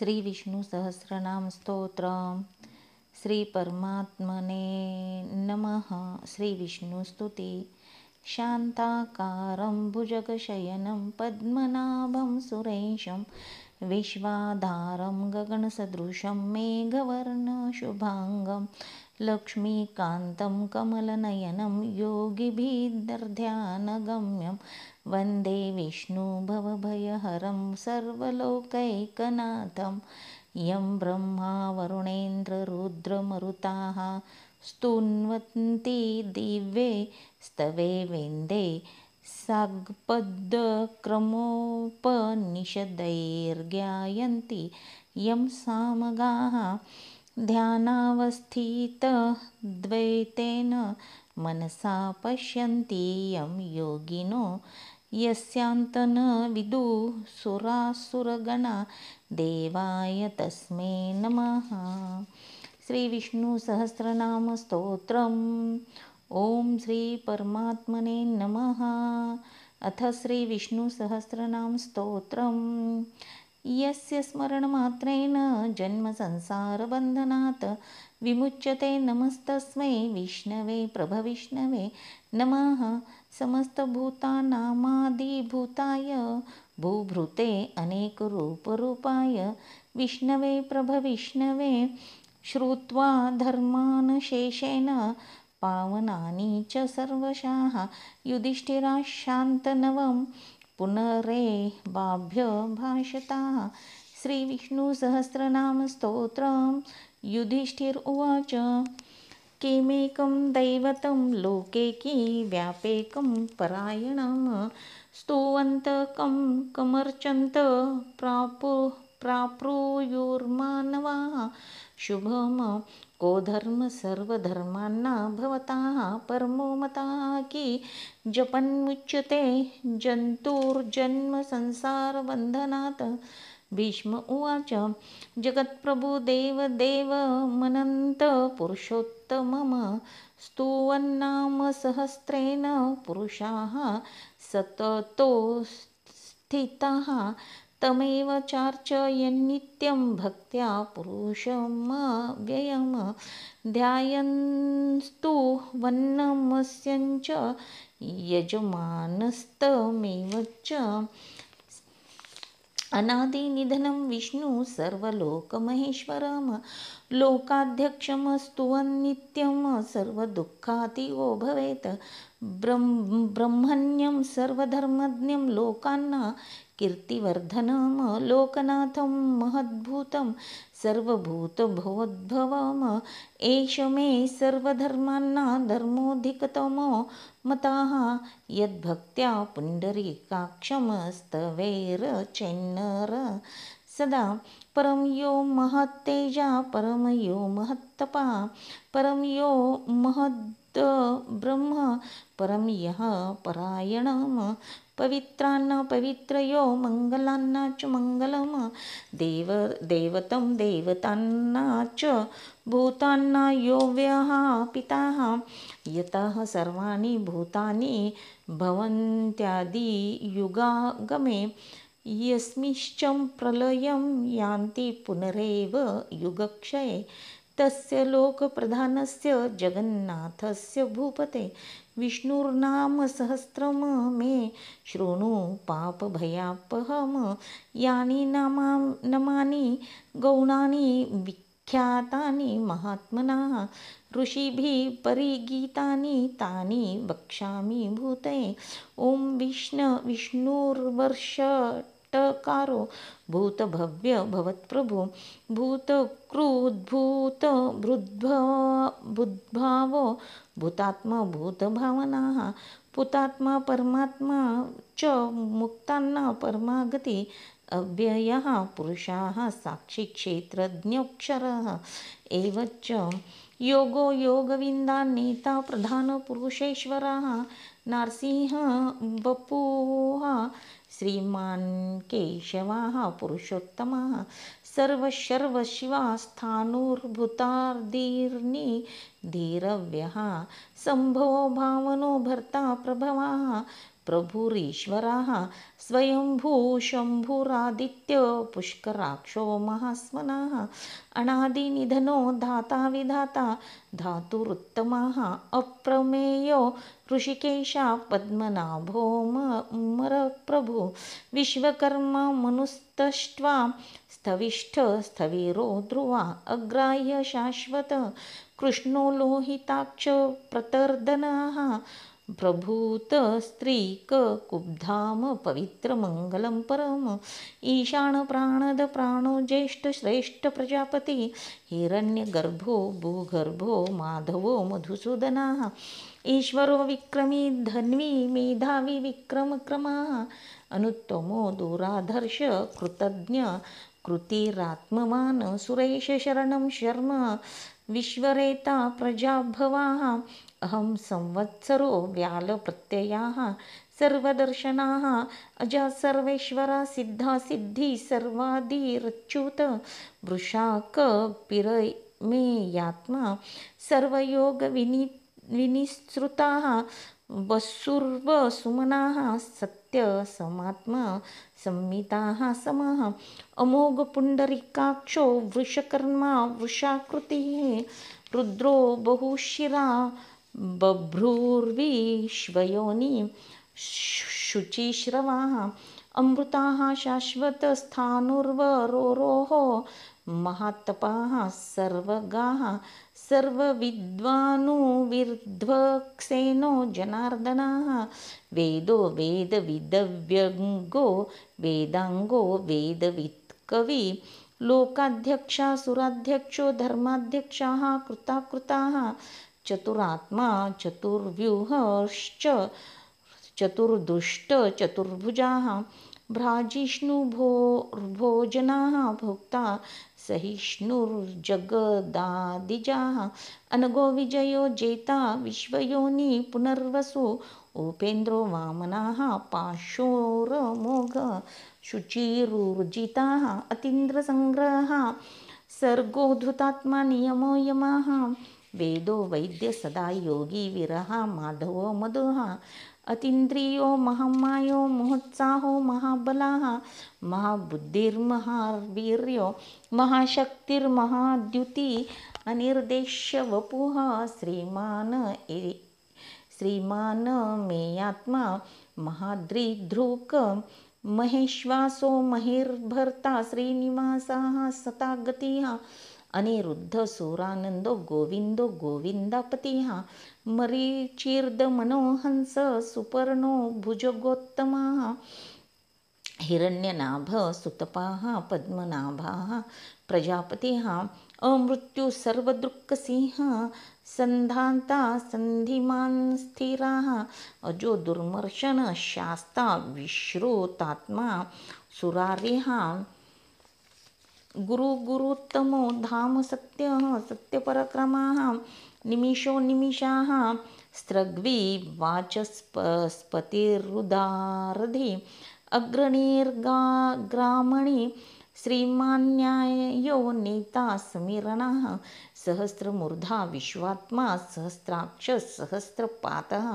श्री विष्णु सहस्रनाम स्तोत्र। श्री परमात्मने नमः। श्री विष्णु स्तुति। शांताकारं भुजगशयनं पद्मनाभं सुरेशं विश्वाधारं गगनसदृशं मेघवर्णशुभांगं लक्ष्मीकान्तं कमलनयनं योगिभिर्ध्यानगम्यं वन्दे विष्णु भवभयहरं सर्वलोकैकनाथं यं ब्रह्मा वरुणेन्द्ररुद्रमरुताः स्तुन्वन्ति दिव्ये स्तवे वेन्दे साग्पदक्रमोपनिषदैर्ज्ञायन्ति यं सामगाः ध्यानावस्थितद्वैतेन मनसा पश्यन्ति यं योगिनो यस्यान्तं विदुः सुरासुरगणा देवाय तस्मै नमः। श्री विष्णु सहस्रनाम स्तोत्रम्। ओम श्री परमात्मने नमः। अथ श्री विष्णु सहस्रनाम स्तोत्रम्। यस्य स्मरणमात्रेण जन्म संसारबन्धनात् विमुच्यते नमस्तस्मै विष्णवे प्रभविष्णवे नमः। समस्तभूतानामादिभूताय भूभृते अनेकरूपरूपाय विष्णवे प्रभविष्णवे श्रुत्वा धर्मान् शेषेण पावनानि च सर्वशः युधिष्ठिराशान्तनवं पुनरेवाभ्यभाषतः। श्री विष्णु सहस्रनाम स्तोत्रम्। युधिष्ठिर उवाच किमेकं दैवतं लोके व्यापेकं परायणं स्तुवन्तकं कमर्चन्त प्राप्नुयुर्मानवाः शुभम को धर्म सर्वधर्मान्ना भवतः परमो मतः कि जपन्मुच्यते जन्तुर्जन्म संसारबन्धनात्। भीष्म उवाच जगत्प्रभु देवदेव मनन्त पुरुषोत्तमं स्तुवन्नाम सहस्रेण पुरुषाः सततो स्थिताः तमेव चार्चयन्नित्यं भक्त्या पुरुषमव्ययं ध्यायन्तु वन्नमस्यञ्च यजमानस्तमेव च। अनादिनिधनं विष्णु सर्वलोकमहेश्वरं लोकाध्यक्षं स्तुवन्नित्यं सर्वदुःखातिगो भवेत् ब्रह्मण्यं सर्वधर्मज्ञं लोकान्ना कीर्तिवर्धनं लोकनाथं महद्भूतं सर्वभूतभवोद्भवम् एष मे सर्वधर्मान्ना धर्मोऽधिकतमो मतः यद्भक्त्या पुण्डरीकाक्षं स्तवेरचेन्नर सदा। परं यो महत्तेजा परं यो महत्तपा परं यो महद्ब्रह्म परं यः परायणं पवित्रान्न पवित्रयो मङ्गलान्न च मङ्गलं देवतं देवतान्न च भूतान्न यो व्यापिताः यतः सर्वाणि भूतानि भवन्त्यादियुगागमे यस्मिंश्च प्रलयं यान्ति पुनरेव युगक्षये तस्य लोकप्रधानस्य जगन्नाथस्य भूपते विष्णुर्नाम सहस्रं मे शृणु पापभयापहं यानि नामानि गौणानि विख्यातानि महात्मनः ऋषिभिः परिगीतानि तानि वक्ष्यामि भूते। ॐ विष्णुर्वर्षटकारो भूतभव्य भवत्प्रभु भूतकृद्भूतभृद्भावो भूतात्मा भूतभावनाः पुतात्मा परमात्मा च मुक्तान्ना परमागति अव्ययः पुरुषः साक्षी क्षेत्रज्ञोऽक्षरः एवच योगो योगविन्दान्नेता प्रधानपुरुषेश्वरः नारसिंह वपुः श्रीमान् केशवः पुरुषोत्तमः सर्वशिवास्थाणुर्भूतार्धीर्निधीरव्यः शम्भो भावनो भर्ता प्रभवः प्रभुरीश्वरः स्वयंभू शम्भुरादित्य पुष्कराक्षो महास्वनः अनादिनिधनो धाता विधाता धातुरुत्तमः अप्रमेयो ऋषिकेशा पद्मनाभो मरप्रभु विश्वकर्मा मनुस्तष्ट्वा स्थविष्ठ स्थविरो ध्रुवा अग्राह्य शाश्वत कृष्णो लोहिताक्ष प्रतर्दनः प्रभूत स्त्रीक कुब्धाम पवित्र मंगलम परम ईशान प्राणद प्राणो ज्येष्ठ श्रेष्ठ प्रजापती हिरण्यगर्भो भूगर्भो माधवो मधुसूदनः ईश्वरो विक्रमी धन्वी मेधावी विक्रमक्रमः अनुत्तमो दूराधर्ष कृतज्ञ कृतिरात्मवान् सुरेश शरणं शर्म विश्वरेता प्रजाभवाः अहं संवत्सरो व्यालप्रत्ययाः सर्वदर्शनाः अजा सर्वेश्वरा सिद्धा सिद्धि सर्वादिरच्युत वृषाक पिरमेयात्मा सर्वयोगविनिसृताः वसुर्वसुमनाः सत्यसमात्मा संमिताः समः अमोघ पुंडरीकाक्षो वृषकर्मा वृषाकृतिः रुद्रो बहुशिरा बभ्रुर्विश्वयोनि शुचिश्रवाः अमृताः शाश्वतस्थाणुर्वरोरोः महातपाः सर्वगाः सर्वविद्वानुविर्ध्वक्सेनो जनार्दनाः वेदो वेदविदव्यङ्गो वेदाङ्गो वेदवित्कवि लोकाध्यक्षा सुराध्यक्षो धर्माध्यक्षाः कृताकृताः चतुरात्मा चतुर्व्यूहश्च चतुर्दुष्ट चतुर्भुजाः भ्राजिष्णुभोजनाः भोक्ता सहिष्णुर्जगदादिजाः अनगो विजयो जेता विश्वयोनि पुनर्वसु उपेन्द्रो वामनाः पाशोरमोघ शुचिरुर्जिताः अतीन्द्रसंग्रहः सर्गोद्धतात्मा नियमो यमः वेदो वैद्य सदा योगी विरह माधवो मधुः अतीन्द्रियो महामायो मोहोत्साहो महाबलाः महाबुद्धिर्महावीर्यो महाशक्तिर्महाद्युति अनिर्देश्य वपुः श्रीमान मेयात्मा महाद्रिधृक महेश्वासो महिर्भर्ता श्रीनिवासः सतागतिः अनिरुद्ध सुरानंदो गोविंदो गोविंदापतिः मरीचीर्द मनोहंस सुपर्णो भुजगोत्तमः हिरण्यनाभ सुतपाः पद्मनाभाः प्रजापतिः अमृत्यु सर्वदृक्सिंह संधाता संधिमान् स्थिराः अजो दुर्मर्शन शास्ता विश्रुतात्मा सुरारिः गुरुतमो धाम सत्यः सत्यपरक्रमाः निमिषो निमिषाः स्त्रग्वी वाचस्पतिरुदारधि अग्रणीर्ग्रामणि श्रीमान्यायो नेता समीरणः सहस्रमूर्धा विश्वात्मा सहस्राक्ष सहस्रपातः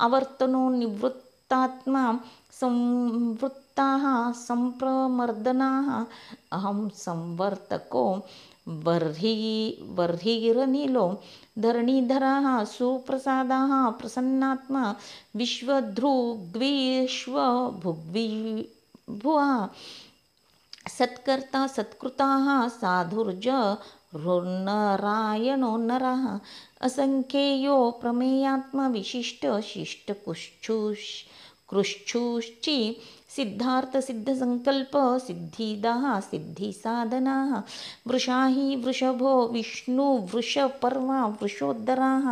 आवर्तनो निवृत्तात्मा संवृत्ताः संप्रमर्दनाः अहं संवर्तको वर्हिरनिलो धरणीधरः सुप्रसादः प्रसन्नात्मा विश्वधृग्विश्वभुग्विभुवः सत्कर्ता सत्कृताः साधुर्जरुर्नारायणो नरः असंख्येयो प्रमेयात्मा विशिष्ट शिष्टकृच्छुश्चि सिद्धार्थ सिद्धसंकल्प सिद्धिदाः सिद्धिसाधनाः वृषा हि वृषभो विष्णु वृषपर्वा वृषोदराः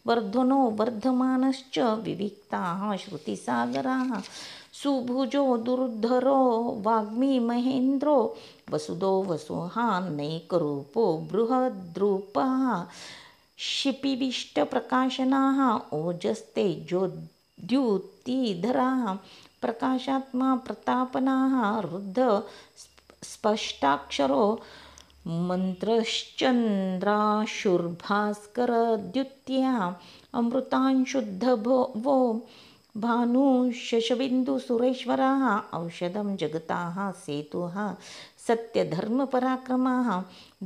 वर्धनो वर्धमानश्च विविक्ताः श्रुतिसागराः सुभुजो दुर्धरो वाग्मी महेन्द्रो वसुदो वसुहा नैकरूपो बृहद्रूपः क्षिपिविष्टप्रकाशनाः ओजस्तेजोद्युतिधराः प्रकाशात्मा प्रतापनाः रुद्ध स्पष्टाक्षरो मंत्रश्चंद्राशुर्भास्करद्युत्या अमृतांशुद्धभो भानुशशबिन्दुसुरेश्वराः औषधं जगताः सेतुः सत्यधर्मपराक्रमाः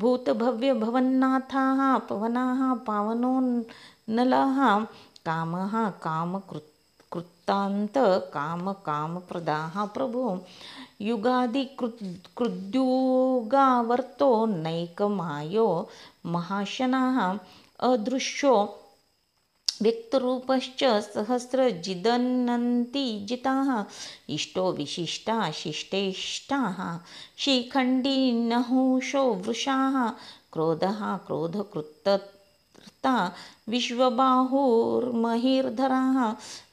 भूतभव्यभवन्नाथाः पवनाः पावनोन्नलाः कामः कामकृत्तान्तकामकामप्रदाः प्रभो युगादिकृद्युगावर्तो नैकमायो महाशनाः अदृश्यो व्यक्तरूपश्च सहस्रजिदन्नन्ति जिताः इष्टो विशिष्टा शिष्टेष्टाः शिखण्डी नहुषो वृषाः क्रोधः क्रोधकृत्तर्ता विश्वबाहुर्महीर्धराः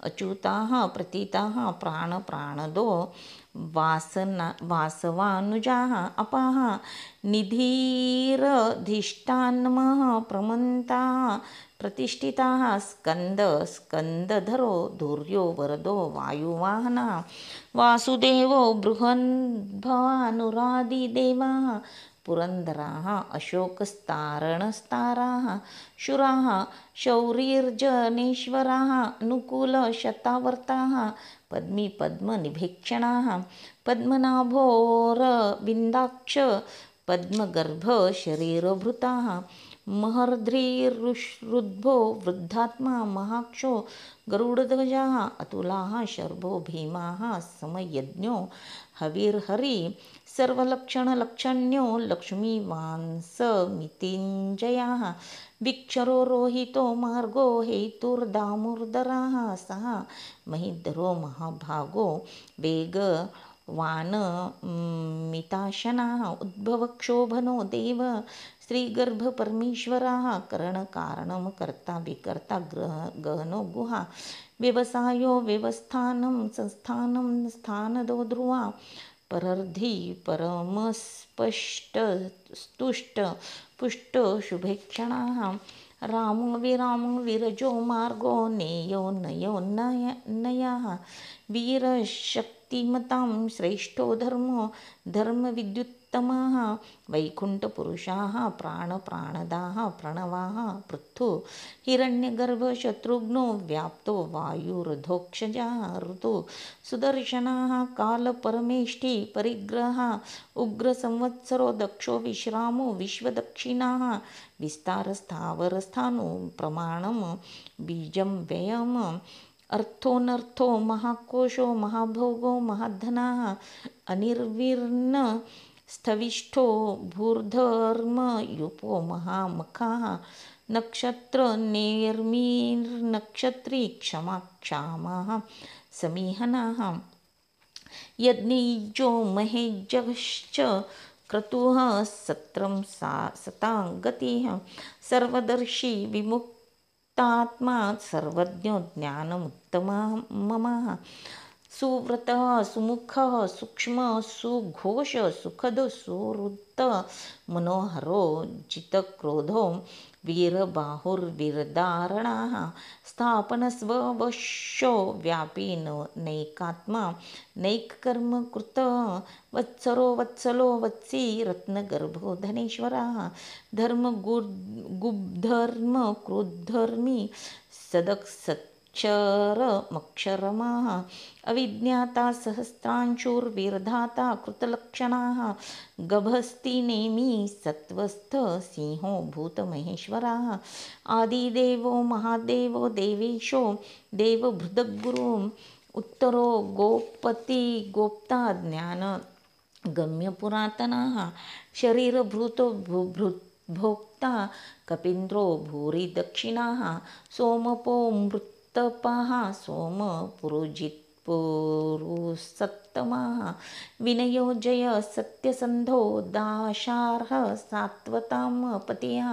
अच्युताः प्रतीताः प्राणप्राणदो वासवानुजाः अपाः निधिरधिष्ठानमः प्रमन्ताः प्रतिष्ठिताः स्कन्दधरो धुर्यो वरदो वायुवाहनः वासुदेवो बृहन्भवानुरादिदेवाः पुरन्दराः अशोकस्तारणस्ताराः शूराः शौरिर्जनेश्वराः अनुकूलशतावर्ताः पद्मी पद्मनिभीक्षणाः पद्मनाभोरविन्दाक्ष पद्मगर्भ शरीरभृताः महर्ध्रीरुद्भो वृद्धात्मा महाक्षो गरुडध्वजाः अतुलाः शर्भो भीमाः समयज्ञो हविर्हरि सर्वलक्षणलक्षण्यो लक्ष्मीवांसमितिञ्जयाः विक्षरो रोहितो मार्गो हेतुर्दामोदराः सः महिधरो महाभागो वेगवान् मिताशनाः उद्भवक्षोभनो देव श्रीगर्भपरमेश्वराः करणकारणं कर्ता विकर्ता गहनो गुहा व्यवसायो व्यवस्थानं संस्थानं स्थानदो ध्रुवा परर्धि परमस्पष्टस्तुष्ट पुष्ट शुभेक्षणाः रामो विरामो विरजो मार्गो नेयो नयो नयाः वीरशक्तिमतां श्रेष्ठो धर्मो धर्मविद्युत्तमाः वैकुण्ठपुरुषाः प्राणदाः प्रणवाः पृथु हिरण्यगर्भशत्रुघ्नो व्याप्तो वायुरधोक्षजाः ऋतु सुदर्शनाः कालपरमेष्टि परिग्रहः उग्रसंवत्सरो दक्षो विश्रामो विश्वदक्षिणाः विस्तारस्थावरस्थानो प्रमाणं बीजं व्ययम् अर्थोऽनर्थो महाकोशो महाभोगो महाधनाः अनिर्विर्ण स्थविष्ठो भूर्धर्मयुपो महामखाः नक्षत्रनेर्मिर्नक्षत्री क्षमाक्षामाः समीहनाः यज्ञैजो महेजश्च क्रतुः सत्रं सतां गतिः सर्वदर्शी विमुक्तात्मा सर्वज्ञो ज्ञानमुत्तमः सुव्रतः सुमुखः सूक्ष्म सुघोष सुखद सुहृत मनोहरो जितक्रोधो वीरबाहुर्वीरधारणाः स्थापनस्ववशो व्यापी नैकात्मा नैककर्म कृतः वत्सलो वत्सी रत्नगर्भो धनेश्वराः धर्मगुब्धर्म क्रुद्धर्मी सदक्षरमक्षरमाः अविज्ञाता सहस्रांशुर्विरधाता कृतलक्षणाः गभस्तिनेमि सत्वस्थ सिंहो भूतमहेश्वराः आदिदेवो महादेवो देवेशो देवभृदगुरु उत्तरो गोपति गोप्ता ज्ञान गम्यपुरातनाः शरीरभृतो भोक्ता कपीन्द्रो भूरि दक्षिणाः सोमपो मृत्तपाः सोमपुरुजित्पुरुसत्तमाः विनयो जय सत्यसन्धो दाशार्ह सात्वतां पतयः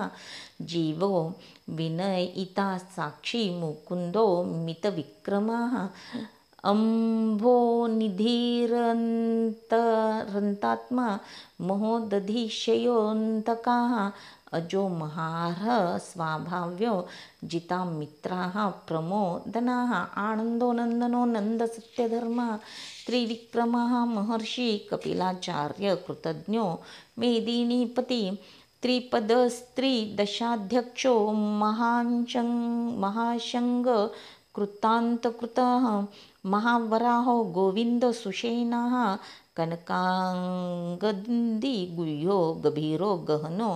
जीवो विनयिता साक्षी मुकुन्दो मितविक्रमाः अम्भोनिधिरन्तात्मा महोदधिशयोऽन्तकाः अजो महार्ह स्वाभाव्यो जिता मित्राः प्रमोदनाः आनन्दो नन्दनो नन्दसत्यधर्मा त्रिविक्रमः महर्षि कपिलाचार्य कृतज्ञो मेदिनीपति त्रिपदस्त्रिदशाध्यक्षो महाशङ्ग कृतान्तकृतः महावराहो गोविन्दसुषेणः कनकाङ्गदी गुह्यो गभीरो गहनो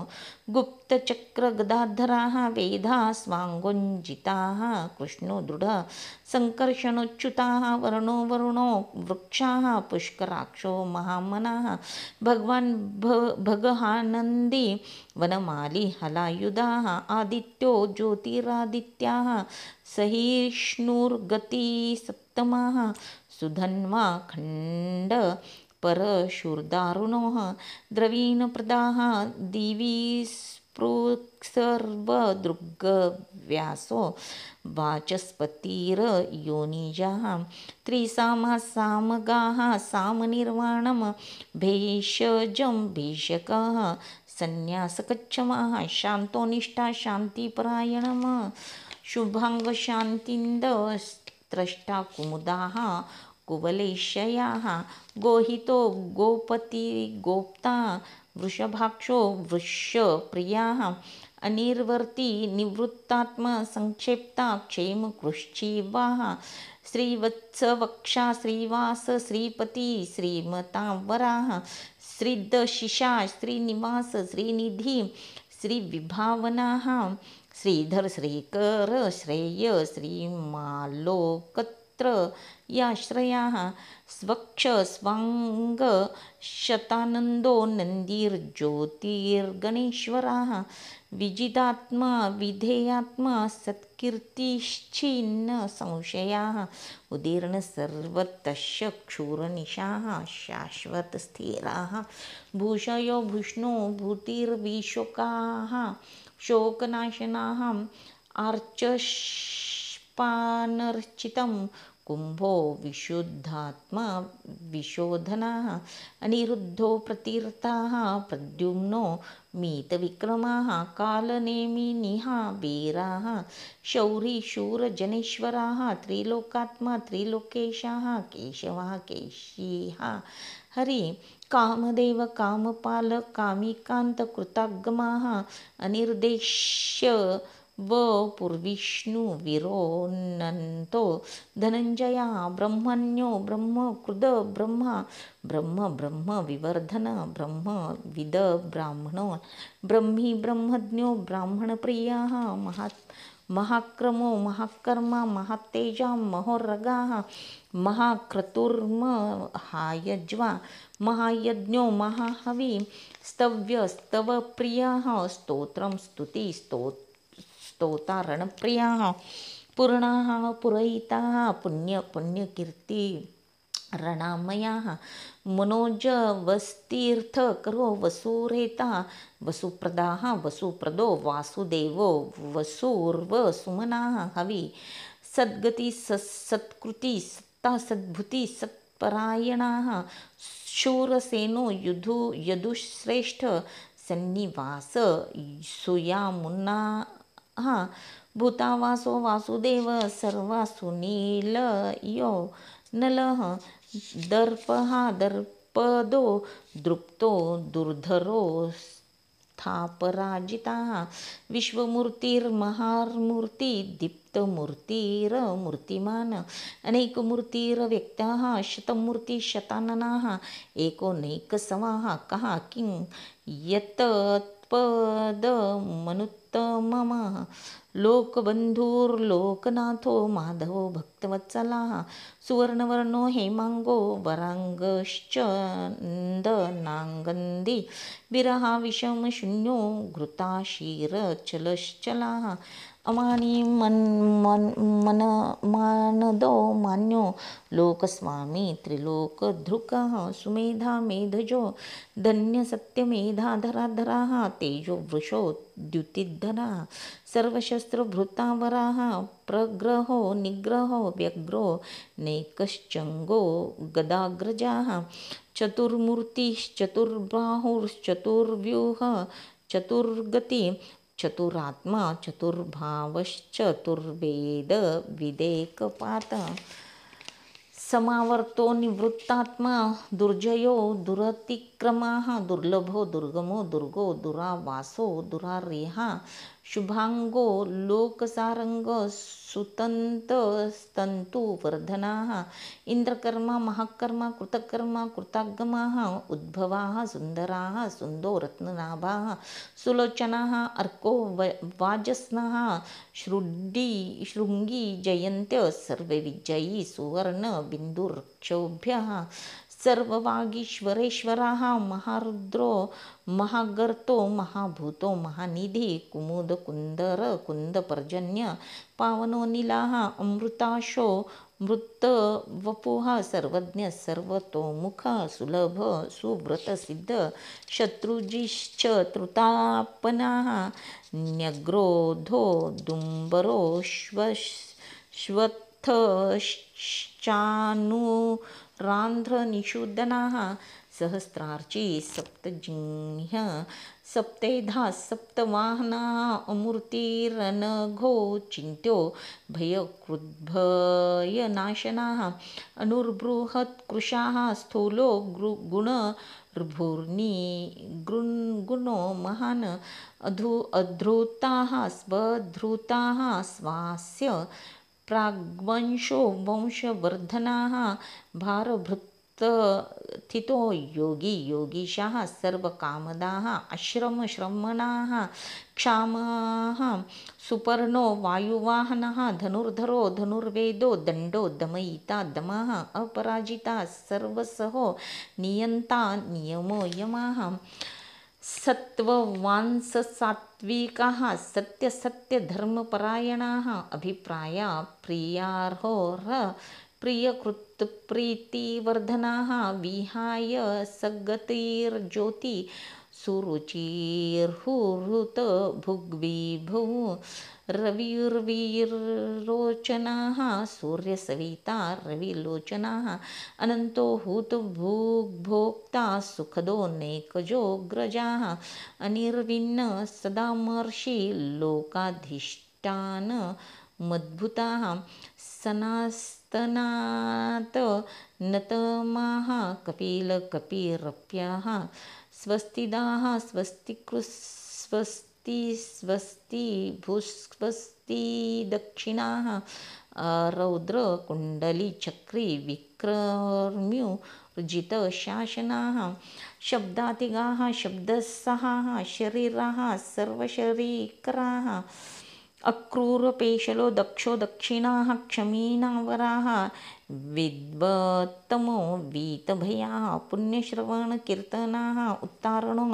गुप्तचक्रगदाधराः वेदाः स्वाङ्गोञ्जिताः कृष्णो दृढः सङ्कर्षणोच्युताः वर्णो वरुणो वृक्षाः पुष्कराक्षो महामनाः भगवान् भगहानन्दी वनमाली हलायुधाः आदित्यो ज्योतिरादित्याः सहिष्णुर्गति सप्तमः सुधन्वा खण्ड परशूर्दारुणोः द्रवीणप्रदाः दिवि स्पृक्सर्वदृग्व्यासो वाचस्पतिर्योनिजाः त्रिसामाः सामगाः सामनिर्वाणं भेषजं भेषकः संन्यासकच्छमाः शान्तोनिष्ठा शान्तिपरायणम् शुभाङ्गशान्तिन्दस्त्रष्टा कुमुदाः कुवलेशयाः गोहितो गोपति गोप्ता वृषभाक्षो वृषप्रियाः अनिर्वर्ती निवृत्तात्मा संक्षेप्ता क्षेमकृश्चिवाः श्रीवत्सवक्षा श्रीवास श्रीपति श्रीमतावराः श्रीदशिषा श्रीनिवास श्रीनिधि श्रीविभावनाः श्रीधर श्रीकर श्रेय श्रीमालोकत्र याश्रयाः स्वक्ष स्वाङ्ग शतानन्दो नन्दिर्ज्योतिर्गणेश्वराः विजितात्मा विधेयात्मा सत्कीर्तिश्चिन्न संशयाः उदीर्ण सर्वतश्च क्षूरनिशाः शाश्वतस्थिराः भूषयो भूष्णो भूतिर्विशोकाः शोकनाशनाः आर्चष्पानर्चितं कुम्भो विशुद्धात्मा विशोधनाः अनिरुद्धो प्रतीर्थाः प्रद्युम्नो मीतविक्रमाः कालनेमिनिः वीराः शौरिशूरजनेश्वराः त्रिलोकात्मा त्रिलोकेशाः केशवः केशिः हरि कामदेव कामपाल कामिकान्तकृतागमाः अनिर्देश्य वपुर्विष्णु विरोनन्तो धनञ्जया ब्रह्मण्यो ब्रह्मकृद ब्रह्मा ब्रह्म ब्रह्म विवर्धन ब्रह्म विद ब्राह्मणो ब्रह्मी ब्रह्मज्ञो ब्राह्मणप्रियाः महाक्रमो महाकर्मा महातेजा महोरगाः महाक्रतुर्महायज्वा महायज्ञो महाहवि स्तव्य स्तवप्रियाः स्तोत्रं स्तुति स्तोतारणप्रियाः पूर्णाः पुरहिताः पुण्यकीर्ति रणमयाः मनोजवस्तीर्थकरो वसुरेता वसुप्रदाः वसुप्रदो वासुदेवो वसुर्वसुमनाः हवि सद्गति सत्कृति सत्ता सद्भुति सत्परायणाः शूरसेनो यदुश्रेष्ठ सन्निवास सुयामुन्नाः भूतावासो वासुदेव सर्वासुनीलयो नलः दर्पः दर्पदो दृप्तो दुर्धरो स्थापराजिताः विश्वमूर्तिर्महामूर्ति दीप्तमूर्तिरमूर्तिमान् अनेकमूर्तिर्व्यक्ताः शतमूर्तिशताननाः एको नैकसमाः कः किं यत्पदमनुत्तमः लोकबन्धुर्लोकनाथो माधवो भक्तवत्सलाः सुवर्णवर्णो हेमाङ्गो वराङ्गश्चन्दनाङ्गन्दी विरहा विषमशून्यो घृताशीरचलश्चलाः अमानी मानदो मान्यो लोकस्वामी त्रिलोकधृकः सुमेधा मेधजो धन्यसत्यमेधाधराधराः तेजो वृषो द्युतिधराः सर्वशस्त्रभृतावराः प्रग्रहो निग्रहो व्यग्रो नैकश्चङ्गो गदाग्रजाः चतुर्मूर्तिश्चतुर्बाहुश्चतुर्व्यूह चतुर्गति चतुरात्मा चतुर्भावश्चतुर्वेद विदेकपात समावर्तो निवृत्तात्मा दुर्जयो दुरतिक्रमाः दुर्लभो दुर्गमो दुर्गो दुरावासो दुरार्यः शुभांगो लोकसारंग सुतन्तस्तन्तुवर्धनाः इंद्रकर्मा महाकर्मा कृतकर्मा कृतागमाः उद्भवाः सुन्दराः सुन्दो रत्ननाभाः सुलोचनाः अर्को वाजस्नाः शृङ्गी जयन्त्य सर्वविजयी सुवर्ण बिन्दुर्क्षोभ्यः सर्ववागीश्वरेश्वराः महारुद्रो महागर्तो महाभूतो महानिधि कुमुद कुंदर कुंदपर्जन्य पावनो नीलाः अमृताशो मृतवपुः सर्वज्ञ सर्वतोमुख सुलभ सुव्रतसिद्ध शत्रुजिश्च तृतापनाः न्यग्रोधो दुम्बरो श्वत्थश्चानुरान्ध्रनिषूदनाः सहस्रार्ची सप्तजिह्न सप्तेधा सप्तवाहनाः अमूर्तिरनघो चिन्त्यो भयकृद्भयनाशनाः अनुर्बृहत्कृशाः स्थूलो गुणो महान् अधृताः स्वधृताः स्वास्य प्राग्वंशो वंशवर्धनाः भारभृत्स्थितो योगी योगीशाः सर्वकामदाः आश्रमश्रमणाः क्षामाः सुपर्णो वायुवाहनः धनुर्धरो धनुर्वेदो दण्डो दमयिता दमः अपराजिता सर्वसहो नियन्ता नियमो यमः सत्त्ववांससात्विकाः सत्यसत्यधर्मपरायणाः अभिप्राया प्रियार्होर प्रियकृत्प्रीतिवर्धनाः विहाय सगतिर्ज्योति सुरुचिर्हुरुत भुग्विभुः रविर्वीरोचनाः सूर्यसविता रविलोचनाः अनन्तो हुतभुग्भोक्ता सुखदो नैकजोऽग्रजाः अनिर्विण्ण सदामर्षि लोकाधिष्ठान मद्भुताः सनास्तनात् नतमाः कपिलकपिरप्याः स्वस्तिदाः स्वस्ति भूस्वस्ति दक्षिणाः रौद्रकुण्डलीचक्री विक्रम्युर्जितशासनाः शब्दातिगाः शब्दसहाः शरीराः सर्वशरीकराः अक्रूरपेशलो दक्षो दक्षिणाः क्षमीणावराः विद्वत्तमो वीतभयाः पुण्यश्रवणकीर्तनाः उत्तारणो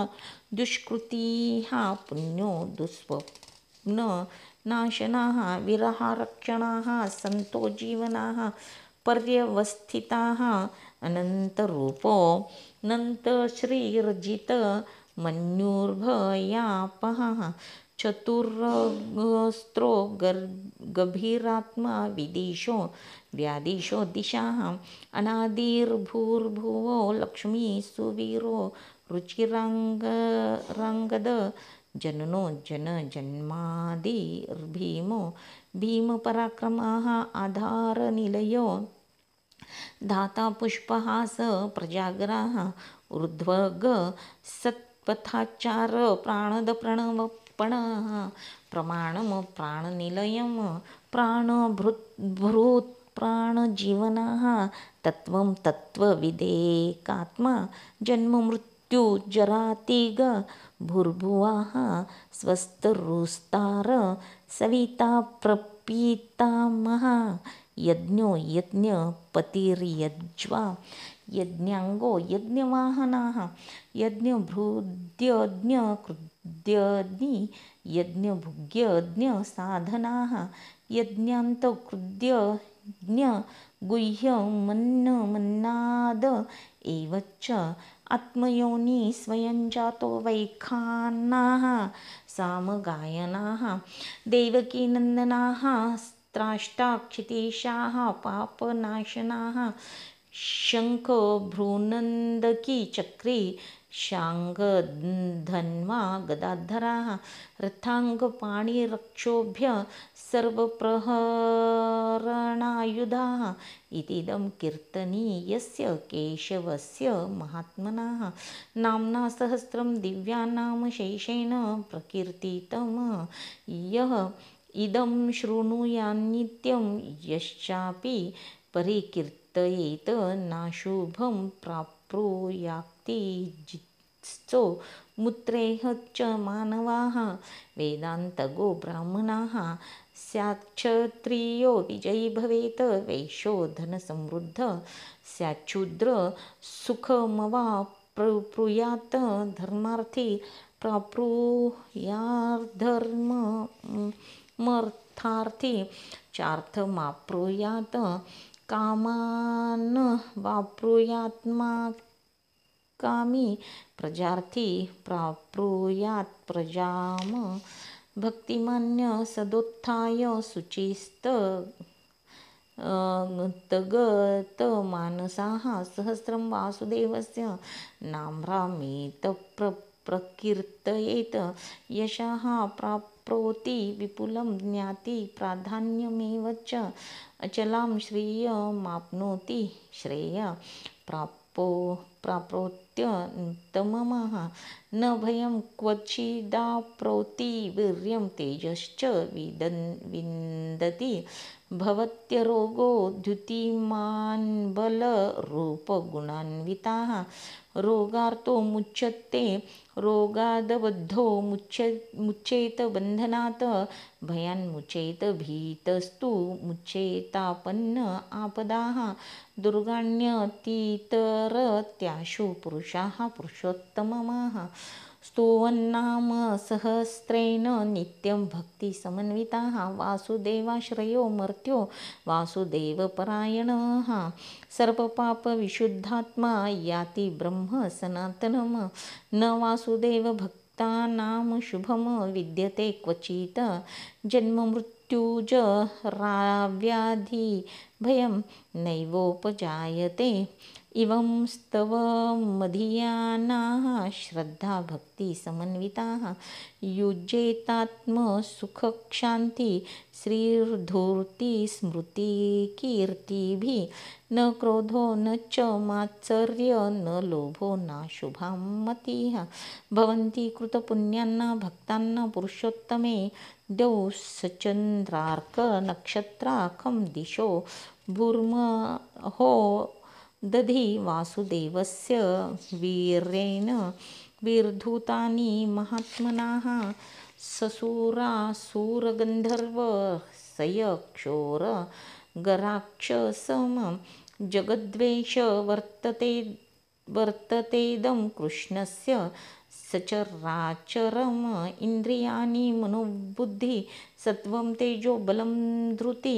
दुष्कृतिः पुण्यो दुःस्वप्ननाशनाः विरहारक्षणाः सन्तो जीवनाः पर्यवस्थिताः अनन्तरूपो नन्तश्रीर्जित मन्युर्भयापहः चतुरस्त्रो गभीरात्मा विदिशो व्यादिशो दिशाः अनादिर्भूर्भुवो लक्ष्मी सुवीरो रुचिराङ्गद जननो जन्मादिर्भीमो भीमपराक्रमः आधारनिलयो धाता पुष्पहास प्रजागराः ऊर्ध्वग सत्पथाचार प्राणद प्रणवपणः प्रमाणम प्राणनिलयम प्राणभृत् प्राणजीवनः तत्त्वं तत्त्वविदेकात्मा जन्ममृत्युजरातिग भूर्भुवः स्वस्तरुस्तार सविता प्रपीतामह यज्ञो यज्ञपतिर्यज्वा यज्ञांगो यज्ञवाहनाः यज्ञभृद्यज्ञकृद्यज्ञ यज्ञभुग्यज्ञसाधनाः यज्ञान्तकृद्यज्ञ गुह्यमन्नमन्नाद एव च आत्मयोनि स्वयं जातो वैखानाः सामगायनाः देवकीनन्दनाः त्राष्टाक्षितीशाः पापनाशनाः शंख भ्रूनंदकी चक्री शांगधन्वा गदाधराः रथाङ्गपाणिरक्षोभ्य सर्वप्रहरणायुधाः इतीदं कीर्तनीयस्य केशवस्य महात्मनः नाम्ना सहस्रं दिव्यानाम शेषेण प्रकीर्तितं यः इदं शृणुयान्नित्यं यश्चापि परिकीर्तयेत नाशुभं प्राप्नुयात्ति जित्सो मुत्रेह च मानवाः वेदान्तगो ब्राह्मणाः स्याच्छत्रियो विजयी भवेत् वैश्यो धनसमृद्धः स्याच्छूद्र सुखमवाप्नुयात् धर्मार्थी प्राप्नुयाद्धर्ममर्थार्थी चार्थमाप्नुयात् कामान् वाप्नुयात्मा कामी प्रजार्थी प्राप्नुयात् प्रजाम भक्तिमान्य सदोत्थाय शुचिस्त गतमानसाः सहस्रं वासुदेवस्य नाम्रामेत प्रकीर्तयेत् यशः प्राप्नोति विपुलं ज्ञाति प्राधान्यमेव च अचलां श्रियमाप्नोति श्रेय प्राप्नोत्युत्तमः न भयं क्वचिदाप्नोति वीर्यं तेजश्च विन्दति भवत्यरोगो द्युतिमान्बलरूपगुणान्विताः रोगार्तो मुच्यते रोगादबद्धो मुच्येत बन्धनात् भयान्मुच्येत भीतस्तु मुच्येतापन्न आपदाः दुर्गाण्यतीतरत्याशु पुरुषाः पुरुषोत्तमः स्तुवन्नाम सहस्रेण नित्यं भक्तिसमन्विताः वासुदेवाश्रयो मर्त्यो वासुदेवपरायणः सर्वपापविशुद्धात्मा याति ब्रह्म सनातनं न वासुदेवभक्तानां शुभं विद्यते क्वचित् जन्ममृत्युजराव्याधि भयं नैवोपजायते इवं स्तव मदीयानाः श्रद्धा भक्ति समन्विताः युज्येतात्मसुखक्षान्ति श्रीर्धूर्ति स्मृतिकीर्तिभिः न क्रोधो न च मात्सर्य न लोभो नाशुभां मतिः भवन्ति कृतपुण्यान्ना भक्तान्ना पुरुषोत्तमे द्यौ सचन्द्रार्कनक्षत्राखं दिशो भूर्महो दधि वासुदेवस्य वीर्येण वीर्धूतानि महात्मनाः ससुरासुरगन्धर्व सयक्षोर गराक्षसम जगद्वेष वर्ततेदं कृष्णस्य सचराचरम् इन्द्रियाणि मनोबुद्धि सत्वं तेजो बलं धृति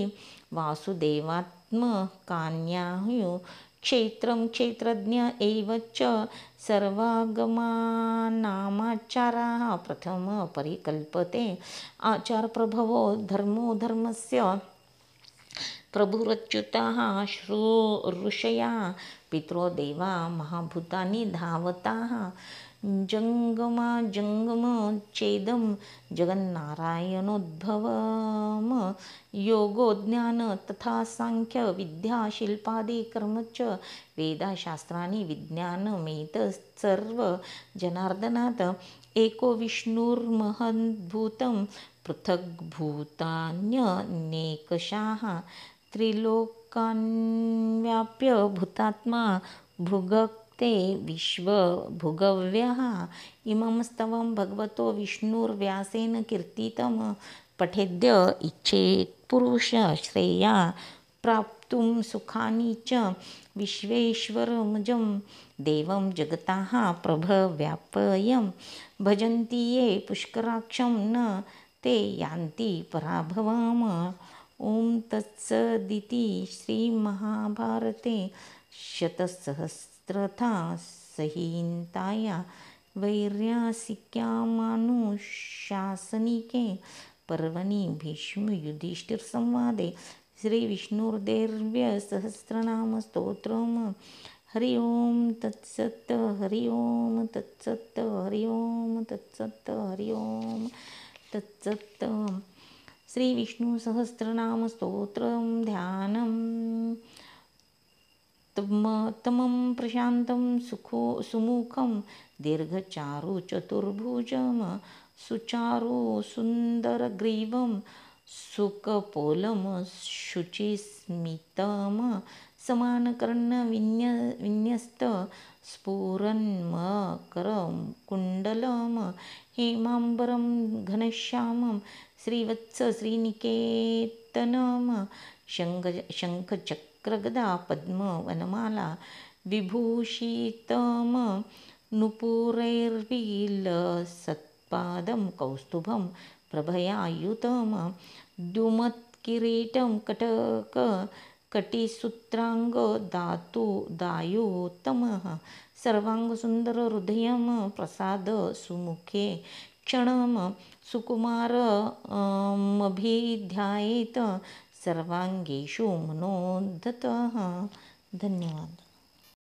वासुदेवात्मकान्यायु क्षेत्रं क्षेत्रज्ञ एव च सर्वागमानामाचाराः प्रथम परिकल्पते आचारप्रभवो धर्मो धर्मस्य प्रभुरच्युताः ऋषया पितरो देवा महाभूतानि धावताः जंगमा जंगम चेदं जगन्नारायणोद्भवम योगो ज्ञान तथा सांख्य विद्या शिल्पादि कर्म च वेदाशास्त्राणि विज्ञानमेतत्सर्व जनार्दनात् एको विष्णुर्महद्भूतं पृथग्भूतान्यनेकशाः त्रिलोकान्व्याप्य भूतात्मा भुगक्ते विश्वभुगव्यः इमं स्तवं भगवतो विष्णुर्व्यासेन कीर्तितं पठेद्य इच्छेत्पुरुष श्रेया प्राप्तुं सुखानि च विश्वेश्वरमजं देवं जगतः प्रभव्यापयं भजन्ति ये पुष्कराक्षं न ते यान्ति पराभवम् ॐ तत्सदिति श्रीमहाभारते शतसहस्रथा संहितायां वैयासिक्यामानुशासनिके पर्वणि भीष्मयुधिष्ठिरसंवादे श्रीविष्णुर्देव्यसहस्रनामस्तोत्रम् हरि ओम तत्सत् हरि ओम तत्सत् हरि ओम तत्सत् हरि ओम तत्सत् श्रीविष्णुसहस्रनामस्तोत्रं ध्यानं तमं प्रशान्तं सुमुखं दीर्घचारु चतुर्भुजं सुचारु सुन्दरग्रीवं सुकपोलं शुचिस्मितं समानकर्णविन्यस्त स्फुरन्मकरकुण्डलं हेमाम्बरं घनश्यामं श्रीवत्सश्रीनिकेतनं शङ्खचक्रगदा पद्मवनमाला विभूषितं नुपुरैर्विलसत्पादं कौस्तुभं प्रभयायुतं द्युमत्किरीटं कटिसूत्राङ्गदायुतमः सर्वाङ्गसुन्दरहृदयं प्रसादसुमुखे क्षणं सुकुमारमभिध्यायेत सर्वाङ्गेषु मनोधतः। धन्यवाद।